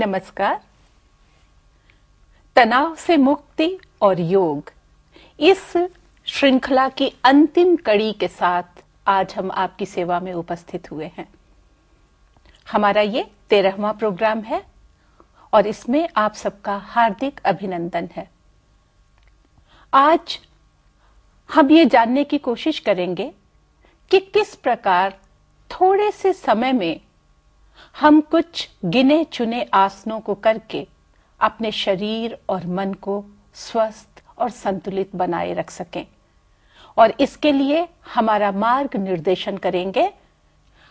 नमस्कार। तनाव से मुक्ति और योग, इस श्रृंखला की अंतिम कड़ी के साथ आज हम आपकी सेवा में उपस्थित हुए हैं। हमारा ये 13वां प्रोग्राम है और इसमें आप सबका हार्दिक अभिनंदन है। आज हम ये जानने की कोशिश करेंगे कि किस प्रकार थोड़े से समय में हम कुछ गिने चुने आसनों को करके अपने शरीर और मन को स्वस्थ और संतुलित बनाए रख सकें। और इसके लिए हमारा मार्ग निर्देशन करेंगे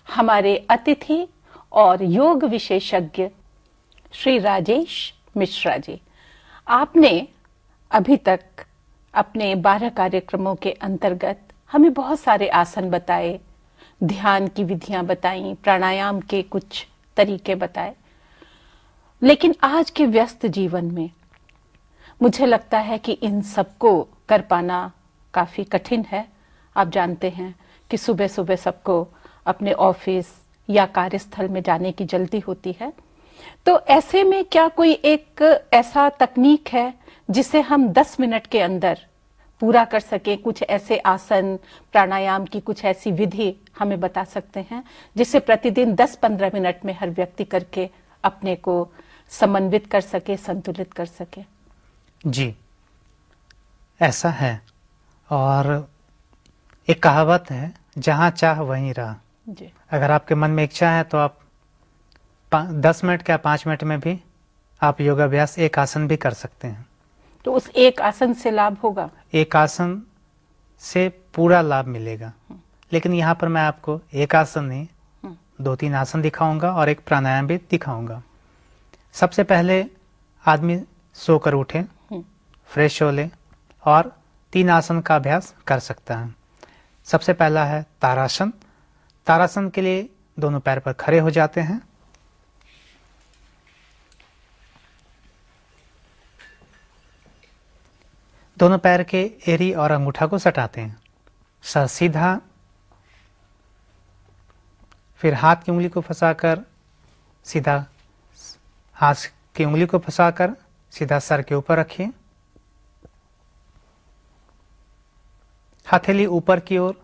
हमारे अतिथि और योग विशेषज्ञ श्री राजेश मिश्रा जी। आपने अभी तक अपने 12 कार्यक्रमों के अंतर्गत हमें बहुत सारे आसन बताए, ध्यान की विधियां बताई, प्राणायाम के कुछ तरीके बताए, लेकिन आज के व्यस्त जीवन में मुझे लगता है कि इन सबको कर पाना काफी कठिन है। आप जानते हैं कि सुबह सुबह सबको अपने ऑफिस या कार्यस्थल में जाने की जल्दी होती है, तो ऐसे में क्या कोई एक ऐसा तकनीक है जिसे हम 10 मिनट के अंदर पूरा कर सके? कुछ ऐसे आसन, प्राणायाम की कुछ ऐसी विधि हमें बता सकते हैं जिसे प्रतिदिन 10-15 मिनट में हर व्यक्ति करके अपने को समन्वित कर सके, संतुलित कर सके? जी, ऐसा है। और एक कहावत है, जहाँ चाह वहीं राह। जी। अगर आपके मन में इच्छा है तो आप 10 मिनट या 5 मिनट में भी आप योगाभ्यास एक आसन भी कर सकते हैं। तो उस एक आसन से लाभ होगा? एक आसन से पूरा लाभ मिलेगा, लेकिन यहाँ पर मैं आपको एक आसन नहीं 2-3 आसन दिखाऊंगा और एक प्राणायाम भी दिखाऊंगा। सबसे पहले आदमी सोकर उठे, फ्रेश हो ले और 3 आसन का अभ्यास कर सकता है। सबसे पहला है तारासन। तारासन के लिए दोनों पैर पर खड़े हो जाते हैं। दोनों पैर के एड़ी और अंगूठा को सटाते हैं, सर सीधा। फिर हाथ की उंगली को फंसाकर सीधा, हाथ की उंगली को फंसाकर सीधा सर के ऊपर रखिए। हथेली ऊपर की ओर,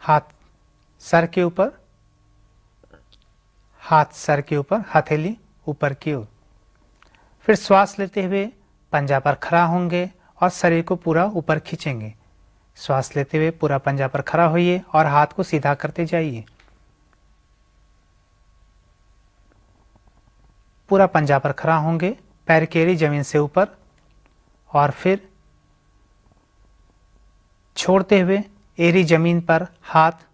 हाथ सर के ऊपर, हाथ सर के ऊपर, हथेली ऊपर की ओर। फिर श्वास लेते हुए पंजा पर खड़ा होंगे और शरीर को पूरा ऊपर खींचेंगे। श्वास लेते हुए पूरा पंजा पर खड़ा होइए और हाथ को सीधा करते जाइए। पूरा पंजा पर खड़ा होंगे, पैर की एड़ी जमीन से ऊपर, और फिर छोड़ते हुए एड़ी जमीन पर, हाथ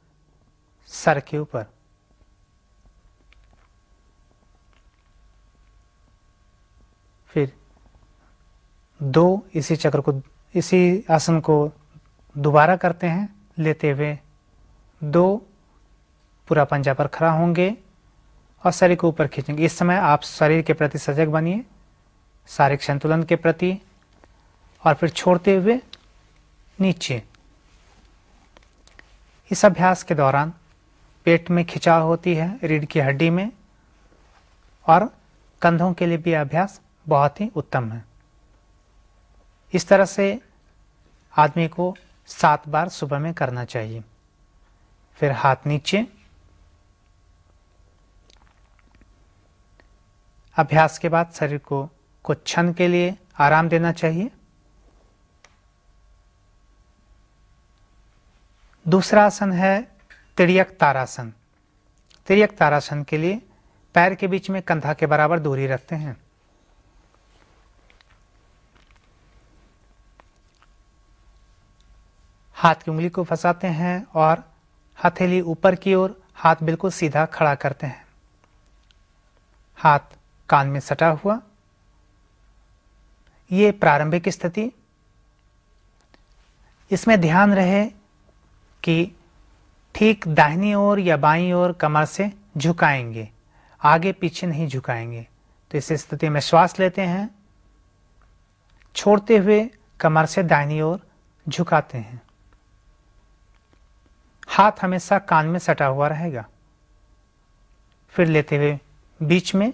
सर के ऊपर। फिर इसी चक्र को, इसी आसन को दोबारा करते हैं। लेते हुए 2, पूरा पंजा पर खड़ा होंगे और शरीर को ऊपर खींचेंगे। इस समय आप शरीर के प्रति सजग बनिए, शारीरिक संतुलन के प्रति, और फिर छोड़ते हुए नीचे। इस अभ्यास के दौरान पेट में खिंचाव होती है, रीढ़ की हड्डी में, और कंधों के लिए भी अभ्यास बहुत ही उत्तम है। इस तरह से आदमी को 7 बार सुबह में करना चाहिए। फिर हाथ नीचे। अभ्यास के बाद शरीर को कुछ क्षण के लिए आराम देना चाहिए। दूसरा आसन है तिर्यक तारासन। तिर्यक तारासन के लिए पैर के बीच में कंधा के बराबर दूरी रखते हैं। हाथ की उंगली को फंसाते हैं और हथेली ऊपर की ओर, हाथ बिल्कुल सीधा खड़ा करते हैं। हाथ कान में सटा हुआ। ये प्रारंभिक स्थिति। इसमें ध्यान रहे कि ठीक दाहिनी ओर या बाईं ओर कमर से झुकाएंगे, आगे पीछे नहीं झुकाएंगे। तो इस स्थिति में श्वास लेते हैं, छोड़ते हुए कमर से दाहिनी ओर झुकाते हैं। हाथ हमेशा कान में सटा हुआ रहेगा। फिर लेते हुए बीच में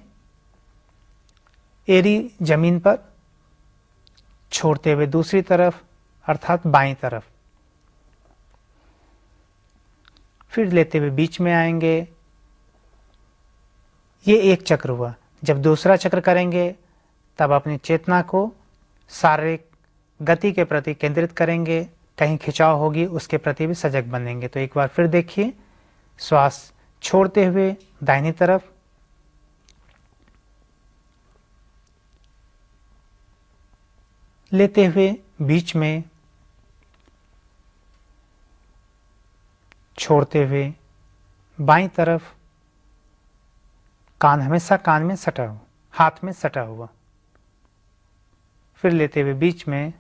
एड़ी जमीन पर, छोड़ते हुए दूसरी तरफ अर्थात बाईं तरफ, फिर लेते हुए बीच में आएंगे। ये एक चक्र हुआ। जब दूसरा चक्र करेंगे तब अपनी चेतना को शारीरिक गति के प्रति केंद्रित करेंगे, कहीं खिंचाव होगी उसके प्रति भी सजग बनेंगे। तो एक बार फिर देखिए, श्वास छोड़ते हुए दाहिनी तरफ, लेते हुए बीच में, छोड़ते हुए बाईं तरफ, कान हमेशा कान में सटा हुआ, हाथ में सटा हुआ, फिर लेते हुए बीच में,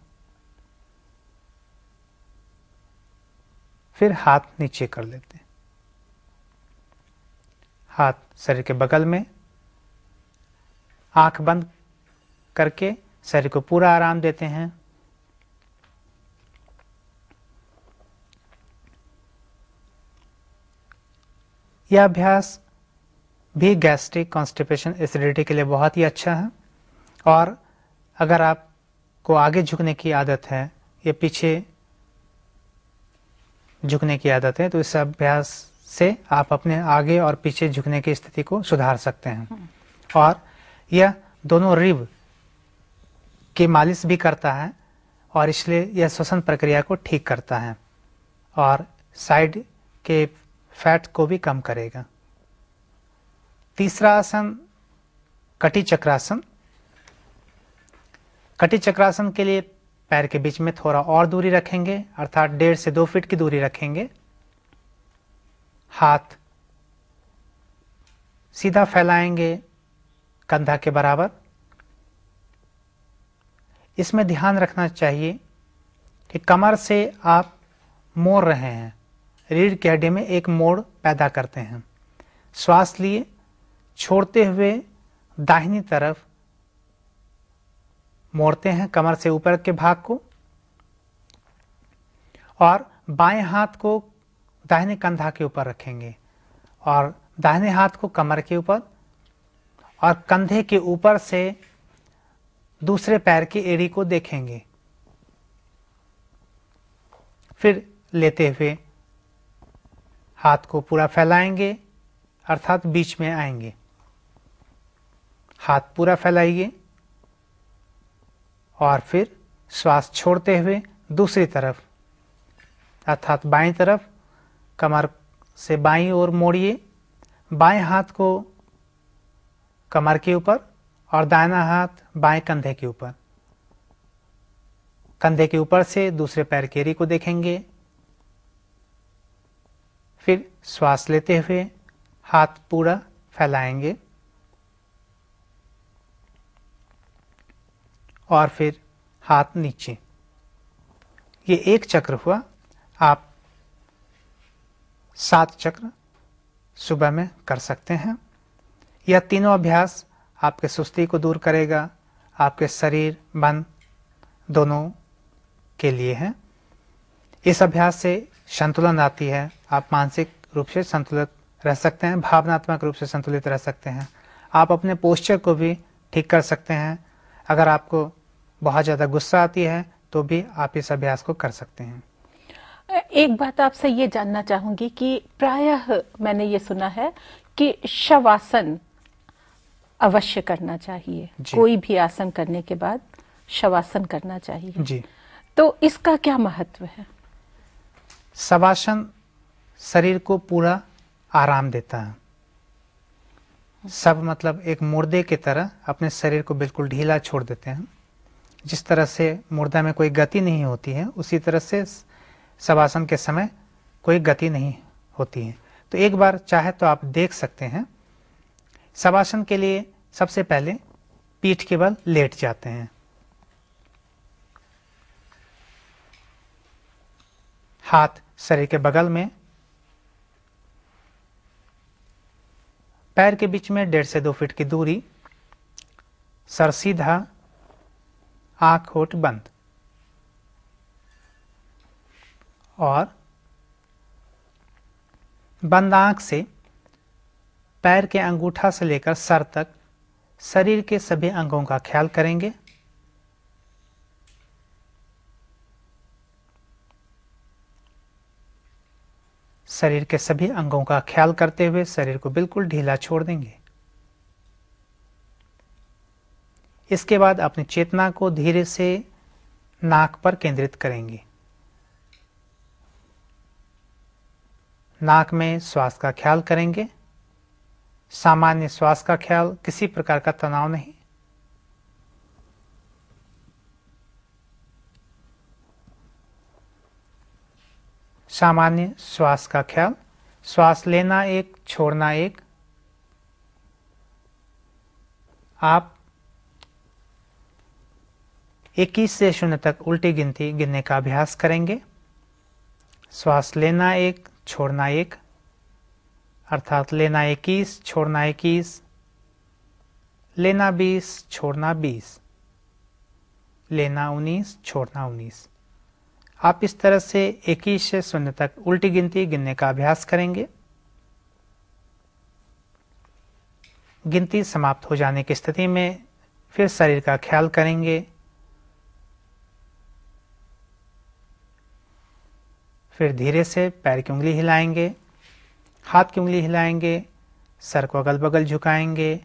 फिर हाथ नीचे कर लेते हैं, हाथ शरीर के बगल में, आंख बंद करके शरीर को पूरा आराम देते हैं। यह अभ्यास भी गैस्ट्रिक, कॉन्स्टिपेशन, एसिडिटी के लिए बहुत ही अच्छा है। और अगर आपको आगे झुकने की आदत है या पीछे झुकने की आदत है तो इस अभ्यास से आप अपने आगे और पीछे झुकने की स्थिति को सुधार सकते हैं। और यह दोनों रिब की मालिश भी करता है और इसलिए यह श्वसन प्रक्रिया को ठीक करता है और साइड के फैट को भी कम करेगा। तीसरा आसन कटी चक्रासन। कटी चक्रासन के लिए पैर के बीच में थोड़ा और दूरी रखेंगे, अर्थात 1.5 से 2 फीट की दूरी रखेंगे। हाथ सीधा फैलाएंगे कंधा के बराबर। इसमें ध्यान रखना चाहिए कि कमर से आप मोड़ रहे हैं, रीढ़ की हड्डी में एक मोड़ पैदा करते हैं। श्वास लिए, छोड़ते हुए दाहिनी तरफ मोड़ते हैं कमर से ऊपर के भाग को और बाएं हाथ को दाहिने कंधा के ऊपर रखेंगे और दाहिने हाथ को कमर के ऊपर और कंधे के ऊपर से दूसरे पैर की एड़ी को देखेंगे। फिर लेते हुए हाथ को पूरा फैलाएंगे, अर्थात बीच में आएंगे। हाथ पूरा फैलाइए और फिर श्वास छोड़ते हुए दूसरी तरफ अर्थात बाईं तरफ कमर से बाईं ओर मोड़िए। बाएं हाथ को कमर के ऊपर और दाहिना हाथ बाएं कंधे के ऊपर। कंधे के ऊपर से दूसरे पैर की एड़ी को देखेंगे। फिर श्वास लेते हुए हाथ पूरा फैलाएंगे और फिर हाथ नीचे। ये एक चक्र हुआ। आप 7 चक्र सुबह में कर सकते हैं। यह तीनों अभ्यास आपके सुस्ती को दूर करेगा, आपके शरीर मन दोनों के लिए है। इस अभ्यास से संतुलन आती है, आप मानसिक रूप से संतुलित रह सकते हैं, भावनात्मक रूप से संतुलित रह सकते हैं। आप अपने पोस्चर को भी ठीक कर सकते हैं। अगर आपको बहुत ज़्यादा गुस्सा आती है तो भी आप इस अभ्यास को कर सकते हैं। एक बात आपसे ये जानना चाहूंगी कि प्रायः मैंने ये सुना है कि शवासन अवश्य करना चाहिए, कोई भी आसन करने के बाद शवासन करना चाहिए जी। तो इसका क्या महत्व है? शवासन शरीर को पूरा आराम देता है। सब मतलब एक मुर्दे की तरह अपने शरीर को बिल्कुल ढीला छोड़ देते हैं। जिस तरह से मुर्दा में कोई गति नहीं होती है उसी तरह से शवासन के समय कोई गति नहीं होती है। तो एक बार चाहे तो आप देख सकते हैं। शवासन के लिए सबसे पहले पीठ के बल लेट जाते हैं। हाथ शरीर के बगल में, पैर के बीच में 1.5 से 2 फीट की दूरी, सर सीधा, आंख होठ बंद और बंद आंख से पैर के अंगूठा से लेकर सर तक शरीर के सभी अंगों का ख्याल करेंगे। शरीर के सभी अंगों का ख्याल करते हुए शरीर को बिल्कुल ढीला छोड़ देंगे। इसके बाद अपनी चेतना को धीरे से नाक पर केंद्रित करेंगे। नाक में श्वास का ख्याल करेंगे। सामान्य श्वास का ख्याल, किसी प्रकार का तनाव नहीं। सामान्य श्वास का ख्याल, श्वास लेना एक, छोड़ना एक। आप 21 से 0 तक उल्टी गिनती गिनने का अभ्यास करेंगे। श्वास लेना एक, छोड़ना एक, अर्थात लेना 21, छोड़ना 21, लेना 20, छोड़ना 20, लेना 19, छोड़ना 19। आप इस तरह से 21 से 0 तक उल्टी गिनती गिनने का अभ्यास करेंगे। गिनती समाप्त हो जाने की स्थिति में फिर शरीर का ख्याल करेंगे। फिर धीरे से पैर की उंगली हिलाएंगे, हाथ की उंगली हिलाएंगे, सर को अगल बगल झुकाएंगे।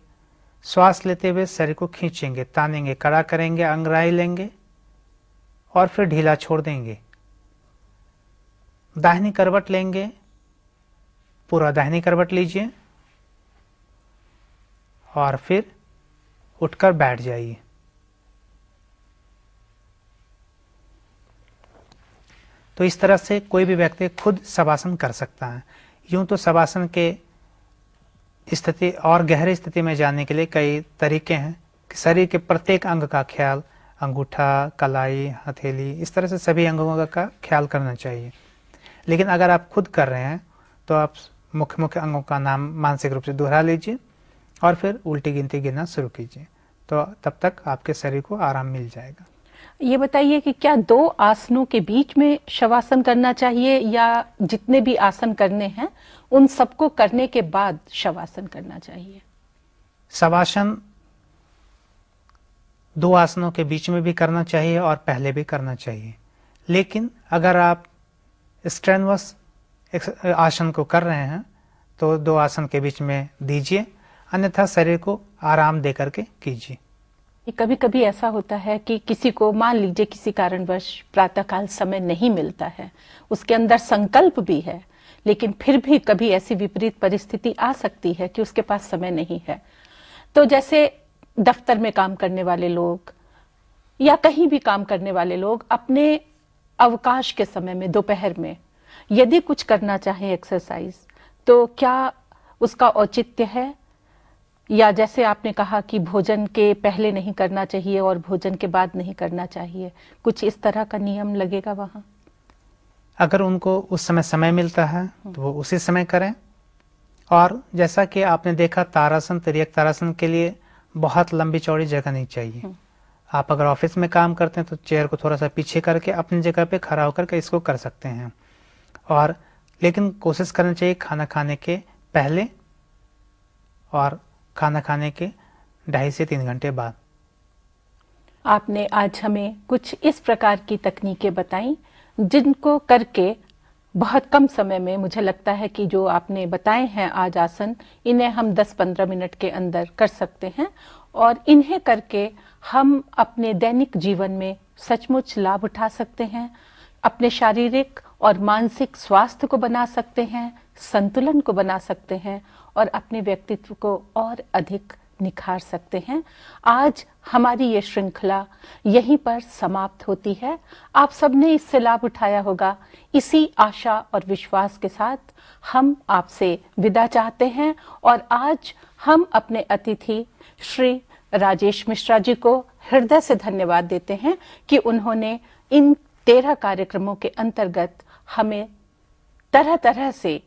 श्वास लेते हुए शरीर को खींचेंगे, तानेंगे, कड़ा करेंगे, अंगड़ाई लेंगे और फिर ढीला छोड़ देंगे। दाहिनी करवट लेंगे, पूरा दाहिनी करवट लीजिए और फिर उठकर बैठ जाइए। तो इस तरह से कोई भी व्यक्ति खुद शवासन कर सकता है। यूं तो शवासन के स्थिति और गहरी स्थिति में जाने के लिए कई तरीके हैं कि शरीर के प्रत्येक अंग का ख्याल, अंगूठा, कलाई, हथेली, इस तरह से सभी अंगों का ख्याल करना चाहिए। लेकिन अगर आप खुद कर रहे हैं तो आप मुख्य मुख्य अंगों का नाम मानसिक रूप से दोहरा लीजिए और फिर उल्टी गिनती गिनना शुरू कीजिए, तो तब तक आपके शरीर को आराम मिल जाएगा। ये बताइए कि क्या 2 आसनों के बीच में शवासन करना चाहिए या जितने भी आसन करने हैं उन सबको करने के बाद शवासन करना चाहिए? शवासन 2 आसनों के बीच में भी करना चाहिए और पहले भी करना चाहिए। लेकिन अगर आप स्ट्रेनवस आसन को कर रहे हैं तो 2 आसन के बीच में दीजिए, अन्यथा शरीर को आराम दे करके कीजिए। कभी कभी ऐसा होता है कि किसी को, मान लीजिए किसी कारणवश प्रातःकाल समय नहीं मिलता है, उसके अंदर संकल्प भी है, लेकिन फिर भी कभी ऐसी विपरीत परिस्थिति आ सकती है कि उसके पास समय नहीं है। तो जैसे दफ्तर में काम करने वाले लोग या कहीं भी काम करने वाले लोग अपने अवकाश के समय में, दोपहर में यदि कुछ करना चाहे एक्सरसाइज, तो क्या उसका औचित्य है? या जैसे आपने कहा कि भोजन के पहले नहीं करना चाहिए और भोजन के बाद नहीं करना चाहिए, कुछ इस तरह का नियम लगेगा वहां? अगर उनको उस समय मिलता है तो वो उसी समय करें। और जैसा कि आपने देखा, तारासन, तिर्यक तारासन के लिए बहुत लंबी चौड़ी जगह नहीं चाहिए। आप अगर ऑफिस में काम करते हैं तो चेयर को थोड़ा सा पीछे करके अपनी जगह पे खड़ा होकर के इसको कर सकते हैं। और लेकिन कोशिश करनी चाहिए खाना खाने के पहले और खाना खाने के 2.5 से 3 घंटे बाद। आपने आज हमें कुछ इस प्रकार की तकनीकें बताई जिनको करके बहुत कम समय में, मुझे लगता है कि जो आपने बताए हैं आज आसन, इन्हें हम 10-15 मिनट के अंदर कर सकते हैं और इन्हें करके हम अपने दैनिक जीवन में सचमुच लाभ उठा सकते हैं, अपने शारीरिक और मानसिक स्वास्थ्य को बना सकते हैं, संतुलन को बना सकते हैं और अपने व्यक्तित्व को और अधिक निखार सकते हैं। आज हमारी ये श्रृंखला यहीं पर समाप्त होती है। आप सबने इससे लाभ उठाया होगा, इसी आशा और विश्वास के साथ हम आपसे विदा चाहते हैं और आज हम अपने अतिथि श्री राजेश मिश्रा जी को हृदय से धन्यवाद देते हैं कि उन्होंने इन 13 कार्यक्रमों के अंतर्गत हमें तरह तरह से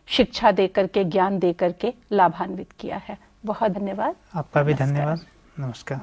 शिक्षा देकर के, ज्ञान देकर के लाभान्वित किया है। बहुत धन्यवाद। आपका भी धन्यवाद। नमस्कार।